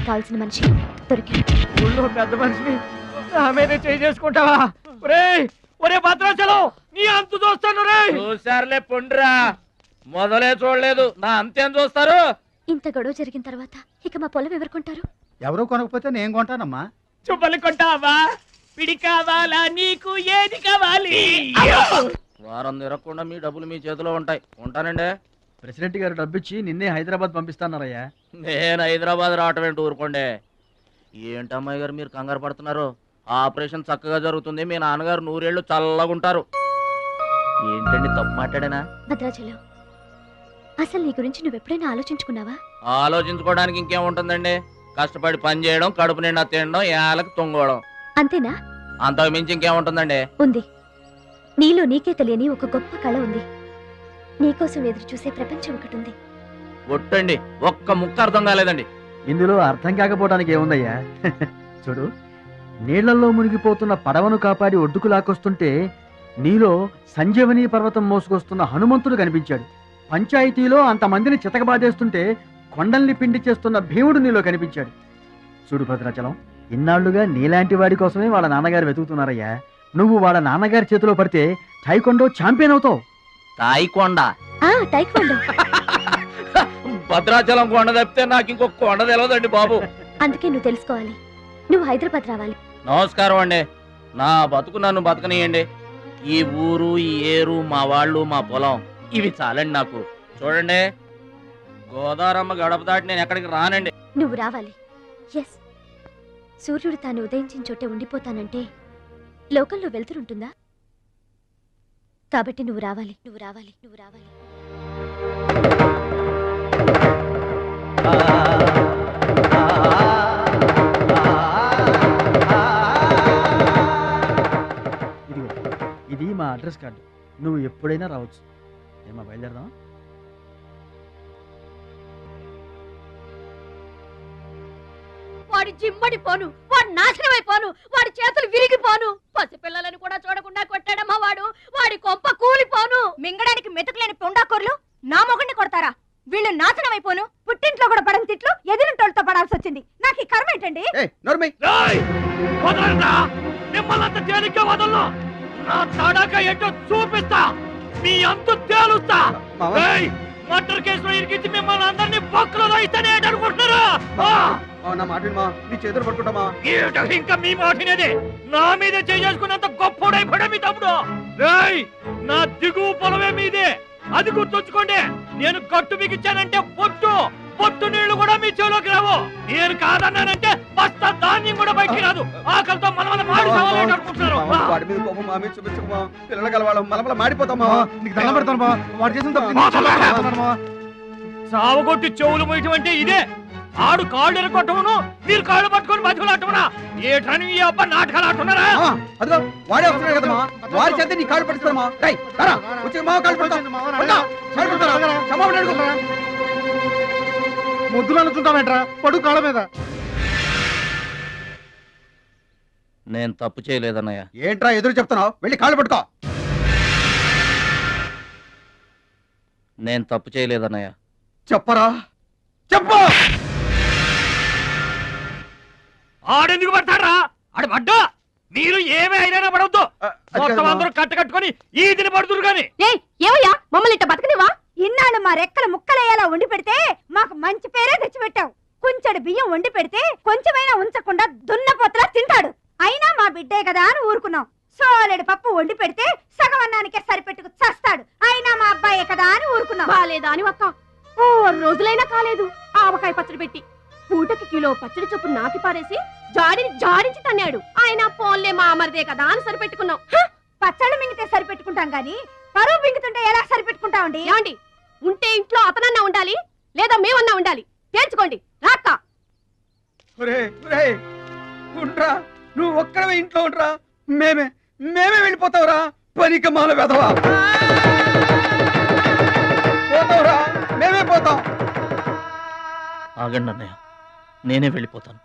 కావాల్సిన మనిషి దొరికాడు. ఊళ్ళో పెద్ద మనిషిని నా మీదే చేసుకుంటావా? ఒరే భద్రాచలం, నీ అంతు చూస్తాను రే. చూసారులే పొండ్రా, మొదలే చూడలేదు, నా అంతేం చూస్తారు? ఇంత గొడవ జరిగిన తర్వాత ఇక మా పొలం ఎవరు కొంటారు? ఎవరో కొనకపోతే నేను కొంటానమ్మా. చుబ్బలు కొంటావా? పిడి కావాలా? నీకు ఏది కావాలి? వారం తిరగకుండా మీ డబ్బులు మీ చేతిలో ఉంటాయి. ఉంటానండి. ప్రెసిడెంట్ గారు డబ్బిచ్చి నిన్నే హైదరాబాద్ పంపిస్తాన్నారయ్యా. నేను హైదరాబాద్ రావటం ఏంటి, ఊరుకోండి. ఏంటమ్మాయి గారు మీరు కంగారు పడుతున్నారు? ఆపరేషన్ చక్కగా జరుగుతుంది, మీ నాన్నగారు 100 ఏళ్ళు చల్లగుంటారు. ఏంటండి తప్పు మాట్లాడానా? భద్రాచలం, అసలు నీ గురించి నువ్వెప్పుడైనా ఆలోచించుకున్నావా? ఆలోచించుకోవడానికి ఇంకేముంటుందండి? కష్టపడి పని చేయడం, కడుపు నిండా తినడం, ఏళ్ళకి తొంగోవడం, అంతేనా? అంతకు మించి ఇంకేముంటుందండి? ఉంది. నీలో నీకే తెలియని ఒక గొప్ప కళ ఉంది. నీకోసం ఎదురు చూసే ప్రపంచం ఒకటి ఉంది. ఒట్టండి, ఒక్క ముక్క అర్థం కాలేదండి. ఇందులో అర్థం కాకపోవడానికి ఏముందయ్యా? చూడు, నీళ్లలో మునిగిపోతున్న పడవను కాపాడి ఒడ్డుకు లాక్కొస్తుంటే నీలో సంజీవని పర్వతం మోసుకొస్తున్న హనుమంతుడు కనిపించాడు. పంచాయతీలో అంతమందిని చితకబాదేస్తుంటే కొండల్ని పిండి చేస్తున్న భీముడు నీలో కనిపించాడు. చూడు భద్రాచలం, ఇన్నాళ్లుగా నీలాంటి వాడి కోసమే వాళ్ళ నాన్నగారు వెతుకుతున్నారయ్యా. నువ్వు వాళ్ళ నాన్నగారి చేతిలో పడితే టైకొండో ఛాంపియన్ అవుతావు. తాయికొండ? టైక్వాండో. భద్రాచలం కొండ తప్పితే నాకు ఇంకొక కొండ తెలియదండి బాబు. అందుకే నువ్వు తెలుసుకోవాలి. నువ్వు హైదరాబాద్ రావాలి. నమస్కారం అండి, నా బతుకు నన్ను బతకనియండి. ఈ ఊరు, ఈ ఏరు, మా వాళ్ళు, మా పొలం, ఇవి చాలండి నాకు. చూడండి, గోదావరమ్మ గడప దాటి నేను ఎక్కడికి రానండి. నువ్వు రావాలి. ఎస్, సూర్యుడు తాను ఉదయించిన చోటే ఉండిపోతానంటే లోకంలో వెళ్తురుంటుందా? కాబట్టి నువ్వు రావాలి, నువ్వు రావాలి, నువ్వు రావాలి. ఇది మా అడ్రస్ కార్డు. నువ్వు ఎప్పుడైనా రావచ్చు. ఏమా బయలుదేరదాం? వాడి జిమ్మడిపోను, వాడు నాశనమైపోను, వాడి చేతులు విరిగిపోను, పసిపిల్లలను కూడా చూడకుండా కొట్టాడమ్మా వాడు. వాడి కొంప కూలిపోను. మింగడానికి మెతుకులేని పొండాకొర్లు నా మొగుడిని కొడతారా? వీళ్ళు నాశనమైపోను. పుట్టింట్లో కూడా పడని తిట్లు ఎదిరింటోళ్ళతో పడాల్సి వచ్చింది. నాకు ఈ కర్మ ఏంటండి? మిమ్మల్ని తేలిగ్గా వదలను. నా తడాక ఏంటో చూపిస్తా, మీ అంతు తేలుస్తా. మర్డర్ కేసులో ఇరికించి మిమ్మల్ని అందరినీ పక్కలో రాయిస్తానే అనుకుంటున్నారా? ఇంకా మీ మాటినేది నా మీద చేసుకున్నంత గొప్పడైపోయా మీ తమ్ముడు. నా దిగువ పొలమే మీదే, అది గుర్తుంచుకోండి. నేను కట్టు బిగించానంటే పొట్టు నీళ్లు కూడా మీ చెవులోకి రావు. నేను కాదన్నానంటే బస్తా ధాన్యం కూడా బయటికి రాదు. ఆకలితో మనమల మాడి సవాలేట అనుకుంటున్నారు. సావగొట్టి చెవులు పోయటం అంటే ఇదే. ఆడు కాళ్ళు ఎరగొట్టవును, మీరు కాళ్ళు పట్టుకొని బతుకులాటమునా? ఏటని ఈ అబ్బా నాటకాలు ఆడుతున్నారా? ముద్దులు అనుకుంటామేట్రా, పడు కాళ్ళ మీద. నేను తప్పు చేయలేదన్నయ్య. ఏంట్రా ఎదురు చెప్తున్నావు? వెళ్ళి కాళ్ళు పట్టుకో. నేను తప్పు చేయలేదన్నయ్య. చెప్పరా, చెప్పు. ఆడెందుకు పడతారా? ఆడు పడ్డా మీరు ఏమీ అయినా పడవద్దు. మొత్తం అందరూ కట్టుకొని ఈదిని పడుతురు గాని. ఏమయ్యా మమ్మల్ని ఇట్ట బతకనివా? ఇన్నాళ్ళు మా రెక్కలు ముక్కలయ్యేలా వండి పెడితే మాకు మంచి పేరే తెచ్చిపెట్టావు. కొంచెడు బియ్యం వండి పెడితే కొంచెమైనా ఉంచకుండా దున్నపోతలా తింటాడు. అయినా మా బిడ్డే కదా అని ఊరుకున్నాం. సోలెడు పప్పు వండి పెడితే సగం అన్నానికే సరిపెట్టుకు చస్తాడు. అయినా మా అబ్బాయే కదా అని ఊరుకున్నాం. బాలేదా అని ఒక్క రోజులైనా కాలేదు ఆవకాయ పచ్చడి పెట్టి పూటకి కిలో పచ్చడి చొప్పు నాకి పారేసి జాడించి తన్నాడు. ఆయన పోన్లే మా అమరదే కదా అని సరిపెట్టుకున్నాం. పచ్చళ్ళు మింగితే సరిపెట్టుకుంటాం గాని పరువు మింగుతుంటే ఎలా సరిపెట్టుకుంటామండి? ఏమండి, ఉంటే ఇంట్లో అతనన్నా ఉండాలి, లేదా మేమన్నా ఉండాలి. తేల్చుకోండి. రాక్క నువ్వు ఒక్కడవే ఇంట్లో ఉండరా, మేమే వెళ్ళిపోతావురా. పనికి మాల వెధవా, పోతావురా, మేమే పోతాం. ఆగండి అన్నయ్య, నేనే వెళ్ళిపోతాను.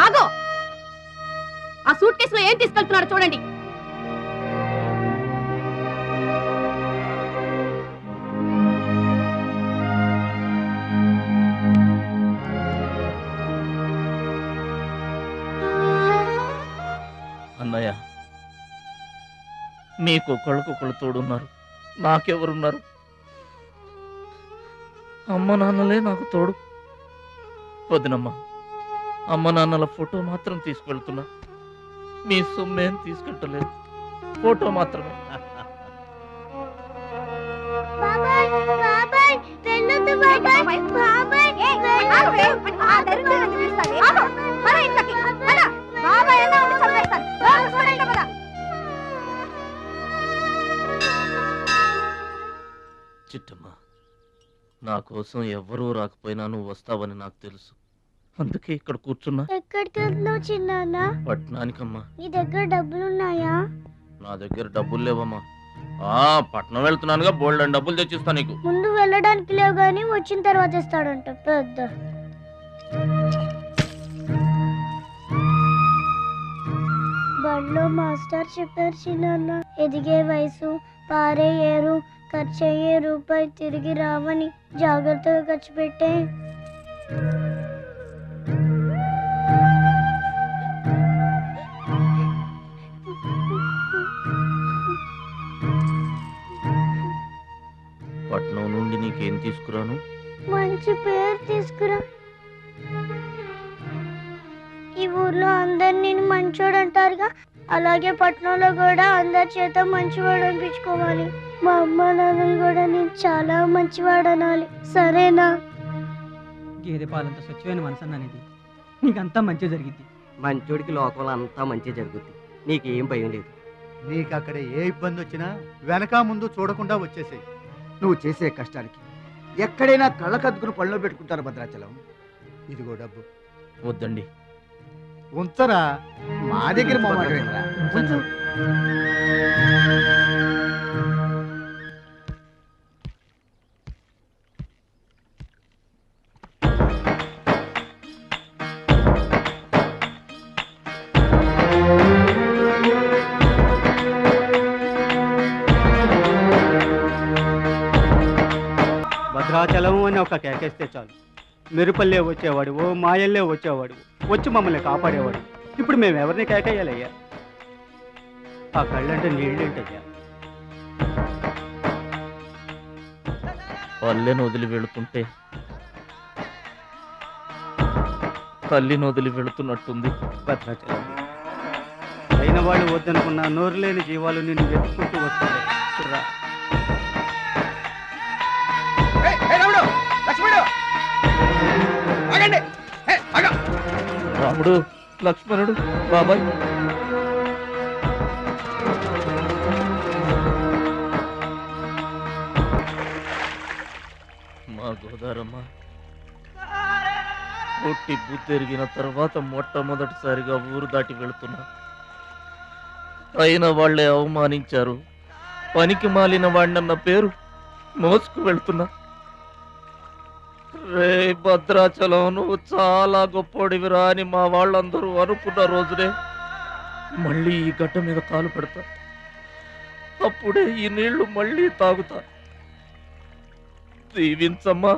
ఆగో, సూట్ కేసులో ఏం తీసుకెళ్తున్నారో చూడండి. అన్నయ్య, మీకు ఒకళ్ళకొకళ్ళు తోడున్నారు, నాకెవరున్నారు? అమ్మ నాన్నలే నాకు తోడు. వదినమ్మ, అమ్మ నాన్నల ఫోటో మాత్రం తీసుకెళ్తున్నా, మీ సొమ్మేం తీసుకెళ్ళలేదు, ఫోటో మాత్రమే. చిట్టమ్మ, నా కోసం ఎవ్వరూ రాకపోయినా నువ్వు వస్తావని నాకు తెలుసు, అందుకే ఇక్కడ కూర్చున్నా. ఎక్కడికి వెళ్తున్నావు చిన్నాన్న? పట్నానికమ్మా. నీ దగ్గర డబ్బులున్నాయా? నా దగ్గర డబ్బులు లేవమ్మా. పట్నం వెళ్తున్నానుగా, బోల్డ్ అని డబ్బులు తెచ్చిస్తా నీకు. ముందు వెళ్ళడానికి లేవు గానీ వచ్చిన తర్వాత ఇస్తాడంట పెద్ద. బడిలో మాస్టర్ చెప్పారు చిన్నాన్న, ఎదిగే వయసు, పారే ఏరు, ఖర్చయ్యే రూపాయి తిరిగి రావని, జాగ్రత్తగా ఖర్చు పెట్టే. పట్నం నుండి నీకేం తీసుకురాను? మంచి పేరు తీసుకురా. ఈ ఊర్లో అందరు నేను మంచోడు అంటారుగా, అలాగే పట్నంలో కూడా అందరి చేత మంచివాడు అనిపించుకోవాలి. మా అమ్మ నాన్నలు కూడా నేను చాలా మంచివాడు అనాలి, సరేనా? గేదె పాలంత స్వచ్ఛమైన మనసు అనేది నీకంతా మంచి జరిగింది. మంచోడికి లోకంలో అంతా మంచి జరుగుద్ది, నీకేం భయం లేదు. నీకు అక్కడ ఏ ఇబ్బంది వచ్చినా వెనక ముందు చూడకుండా వచ్చేసేయ్. నువ్వు చేసే కష్టానికి ఎక్కడైనా కళ్ళకద్దుకుని పళ్ళలో పెట్టుకుంటారు భద్రాచలం. ఇదిగో డబ్బు వద్దండి. ఉంచరా. మా దగ్గర మొహమాటమేంట్రా? ఉంచు. భద్రాచలం అని ఒక కేకేస్తే చాలు, మెరుపల్లే వచ్చేవాడు, ఓ మాయల్లే వచ్చేవాడు, వచ్చి మమ్మల్ని కాపాడేవాడు. ఇప్పుడు మేము ఎవరిని కేకేయాలయ్యా? ఆ కళ్ళంటే నీళ్ళేంటయ్యా? పల్లెను వదిలి వెళుతుంటే తల్లిని వదిలి వెళుతున్నట్టుంది. భద్రాచలం అయిన వాళ్ళు వద్దనుకున్న నోరు లేని జీవాలు నిన్ను వెతుక్కుంటూ వస్తుంది. చూడరా, రాముడు, లక్ష్మణుడు, బాబాయ్. మా గోదారమ్మ పుట్టి బుద్ధెరిగిన తర్వాత మొట్టమొదటిసారిగా ఊరు దాటి వెళుతున్నా. అయిన వాళ్లే అవమానించారు, పనికి మాలిన వాడినన్న పేరు మోసుకు వెళ్తున్నా. రే భద్రాచలం, నువ్వు చాలా గొప్పోడివిరా అని మా వాళ్ళందరూ అనుకున్న రోజునే మళ్ళీ ఈ గడ్డ మీద కాలు పెడతా. అప్పుడే ఈ నీళ్లు మళ్ళీ తాగుతా. దీవించమ్మా.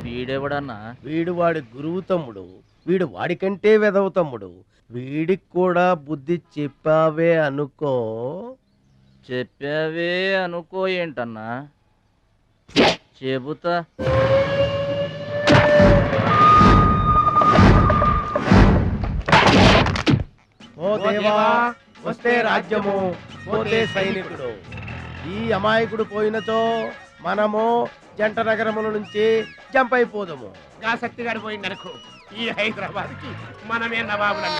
వీడెవడన్నా? వీడు వాడి గురువు తమ్ముడు, వీడు వాడికంటే వెదవ తమ్ముడు. వీడికి కూడా బుద్ధి చెప్పావే అనుకో. చెప్పావే అనుకో ఏంటన్నా? చెబుతా. ఓ దేవా, వస్తే రాజ్యము, పోతే సైనికుడు. ఈ అమాయకుడు పోయినచో మనము జంట నగరముల నుంచి జంప్ అయిపోదాము. శక్తి గడిపోయిందనుకో, ఈ హైదరాబాద్ కి మనమే నవాబులను.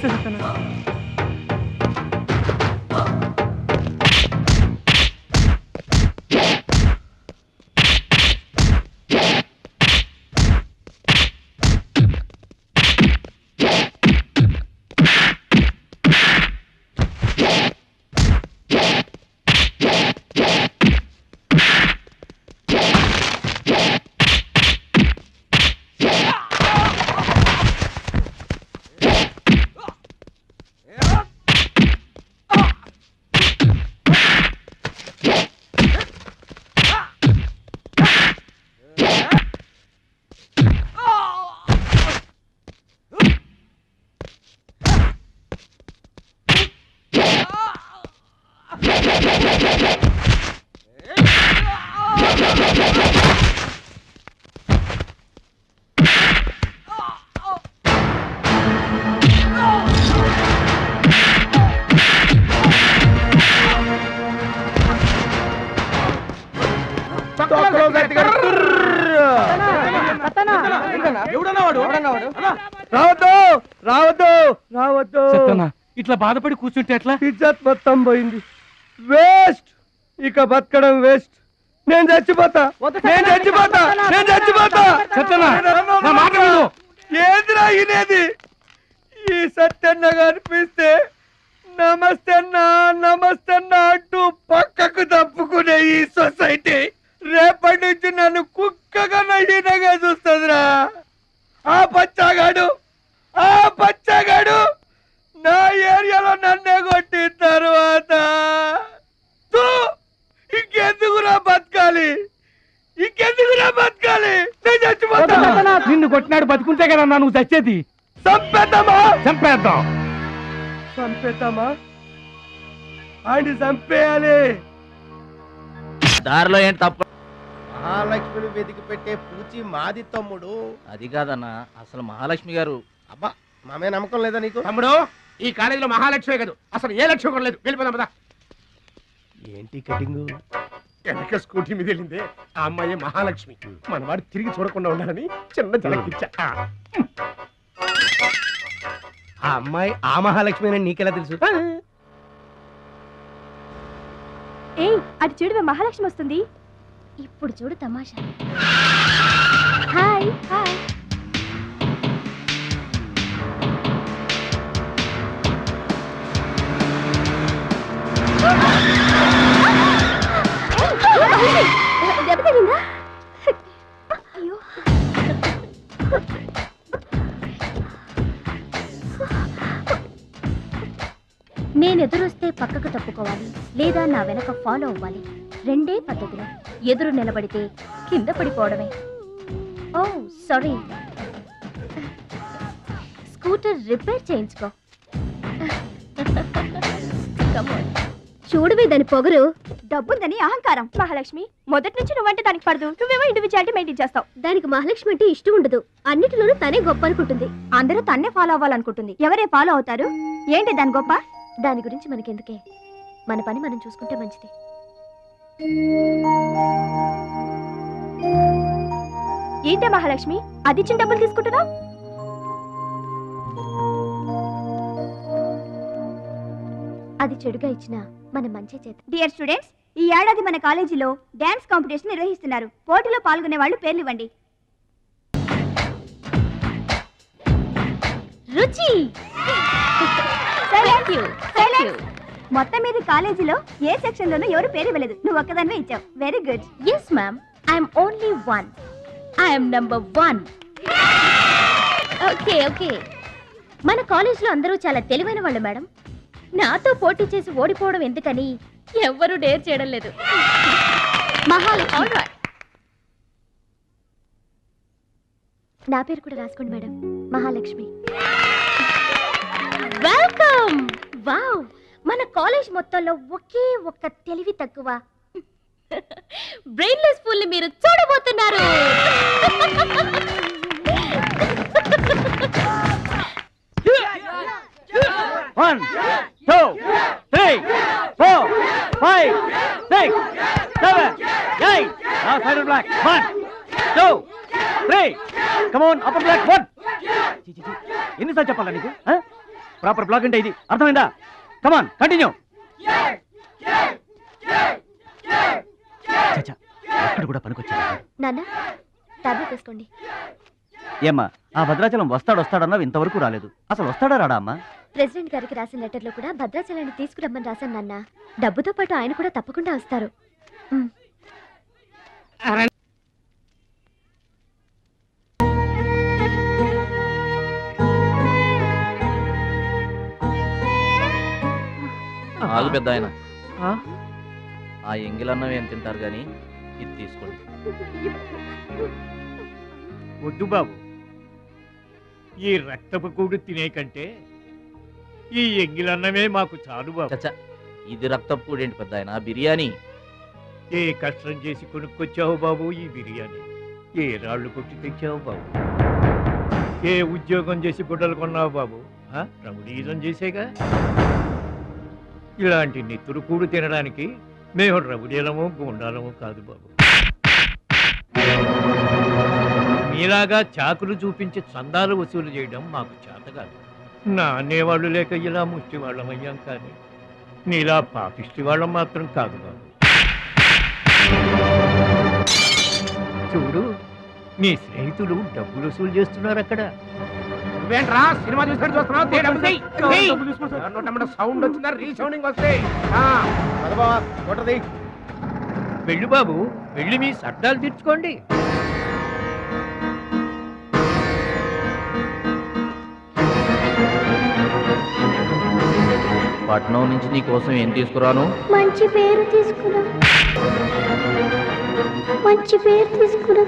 నమస్తే సత్యన్న. రావద్దు రావద్దు రావద్దు. ఇట్లా బాధపడి కూర్చుంటే ఎట్లా? ఇజ్జత్ మొత్తం పోయింది. వేస్ట్. ఇక బతకడం వేస్ట్. నేను చచ్చిపోతా. నేను చచ్చిపోతా. నేను చచ్చిపోతా. ఏందిరా ఇనేది? ఈ సత్యన్న కనిపిస్తే నమస్తే అన్నా నమస్తే అన్నా అంటూ పక్కకు తప్పుకునే ఈ సొసైటీ రేపటి నుంచి నన్ను కుక్కగా నయ్యనగా చూస్తుందిరా. ఆ పచ్చాగాడు నా ఏరియాలో నన్నే కొట్టిన తర్వాత ఇంకెందుకురా బతకాలి? నేను చచ్చిపోతా. నిన్ను కొట్టినాడు బతుకుంటే కదా నువ్వు చచ్చేది. చంపేద్దామా ఆయన చంపేయాలి. దారిలో ఏంటి తప్ప? మహాలక్ష్మిని వెతికి పెట్టే పూచి మాది తమ్ముడు. అది కాదన్నా, అసలు మహాలక్ష్మి గారు. అబ్బా మామే నమ్మకం లేదా నీకు? తమ్ముడు ఈ కాలేజీలో మహాలక్ష్మే కాదు, అసలు ఏ లక్ష్యం కూడా లేదు. వెళ్ళిపోదాం పద. ఏంటి కటింగ్? వెనక స్కూటీ మీద వెళ్ళిందే ఆ అమ్మాయి మహాలక్ష్మి. మన వాడు తిరిగి చూడకుండా ఉండాలని చిన్న జలకిచ్చా. ఆ అమ్మాయి ఆ మహాలక్ష్మి అని నీకెలా తెలుసు? అటు చూడు, మహాలక్ష్మి వస్తుంది. ఇప్పుడు చూడు తమాషా. Hi hi. దెబ్బ తగిలిందా? అయ్యో. నేను ఎదురొస్తే పక్కకు తప్పుకోవాలి, లేదా నా వెనక ఫాలో అవ్వాలి. రెండే పద్ధతులు. ఎదురు నిలబడితే కింద పడిపోవడమే. ఓ సారీ, స్కూటర్ రిపేర్ చేయించుకో. చూడవే దాని పొగరు. డబ్బుందని అహంకారం. మహాలక్ష్మి మొదటి నుంచి నువ్వంటే దానికి పడదు. నువ్వేమో ఇండివిజువాలిటీ మెయింటైన్ చేస్తావు. దానికి మహాలక్ష్మి అంటే ఇష్టం ఉండదు. అన్నిటిలోనూ తనే గొప్ప అనుకుంటుంది. అందరూ తన్నే ఫాలో అవ్వాలనుకుంటుంది. ఎవరే ఫాలో అవుతారు? ఏంటి దాని గొప్ప? దాని గురించి మనకెందుకే, మన పని మనం చూసుకుంటే మంచిది. ఏంటే మహాలక్ష్మి అది ఇచ్చిన డబ్బులు తీసుకుంటున్నావు? అది చెడుగా ఇచ్చినా మనం మంచి చేత. డియర్ స్టూడెంట్స్, ఈ ఏడాది మన కాలేజీలో డాన్స్ కాంపిటీషన్ నిర్వహిస్తున్నారు. పోటీలో పాల్గొనే వాళ్ళు పేర్లు ఇవ్వండి. రుచి. మొత్తం మీద కాలేజీలో ఏ సెక్షన్ లోనూ ఎవరు పేరు ఇవ్వలేదు. నువ్వు ఒక్కదానివే ఇచ్చావు. Very good. Yes ma'am, I am only one. I am number 1. Okay. మన కాలేజీలో అందరూ చాలా తెలివైన వాళ్ళు మేడం. నాతో పోటీ చేసి ఓడిపోవడం ఎందుకని ఎవ్వరూ డేర్ చేయడం లేదు. మహాలక్ష్మి. నా పేరు కూడా రాసుకోండి మేడం, మహాలక్ష్మి. వెల్కమ్. వావ్, మన కాలేజ్ మొత్తంలో ఒకే ఒక్క తెలివి తక్కువ బ్రెయిన్లెస్ ఫుల్ ని మీరు చూడబోతున్నారు. One, 2, 3, 4, 5, 6, 7, 8. Now side black. 1, 2, 3. Come on, upper black. 1. ఎన్నిసార్లు చెప్పాలా నీకు? ప్రాపర్ బ్లాక్ అంటే ఇది, అర్థమైందా? కమాన్ కంటిన్యూ. చచ్చా, అక్కడ కూడా పనికొచ్చాడు. నాన్న టాబ్లెట్ వేసుకోండి. ఏమ్మా, ఆ భద్రాచలం వస్తాడన్నావు, ఇంతవరకు రాలేదు. అసలు వస్తాడా రాడా అమ్మా? ప్రెసిడెంట్ గారికి రాసిన లెటర్లో కూడా భద్రాచలాన్ని తీసుకురమ్మని రాశాను నాన్న. డబ్బుతో పాటు ఆయన కూడా తప్పకుండా వస్తారు. ఆగు పెద్ద ఆయన, ఆ ఎంగిలన్నం ఏం తింటారు గాని ఇది తీసుకోండి. వద్దు బాబు, ఈ రక్తపు కూడు తినే కంటే ఈ ఎంగిలన్నమే మాకు చాలు బాబు. చచ్చా, ఇది రక్తపు కూడేంటి పెద్ద ఆయన, బిర్యానీ. ఏ కష్టం చేసి కొనుక్కొచ్చావు బాబు ఈ బిర్యానీ? ఏ రాళ్ళు కొట్టి తెచ్చావు బాబు? ఏ ఉద్యోగం చేసి గుడ్డలు కొన్నావు బాబు? రౌడీజం చేసేగా. ఇలాంటి నెత్తురు కూడు తినడానికి మేము రౌడీలము గుండాలము కాదు బాబు. మీలాగా చాకులు చూపించి చందాలు వసూలు చేయడం మాకు చేత కాదు. నా అనేవాళ్ళు లేక ఇలా ముష్టి వాళ్ళం అయ్యాం, కానీ నీలా పాపిష్టి వాళ్ళం మాత్రం కాదు బాబు. చూడు, నీ స్నేహితులు డబ్బులు వసూలు చేస్తున్నారు అక్కడ. నువ్వేంట్రా సినిమా చూసినట్టు సౌండ్ వచ్చిందా? రీసౌండింగ్ వస్తే వెళ్ళు బాబు, వెళ్ళి మీ సర్దాలు తీర్చుకోండి. పట్నం నుంచి నీ కోసం ఏం తీసుకురాను? మంచి పేరు తీసుకురా, మంచి పేరు తీసుకురా.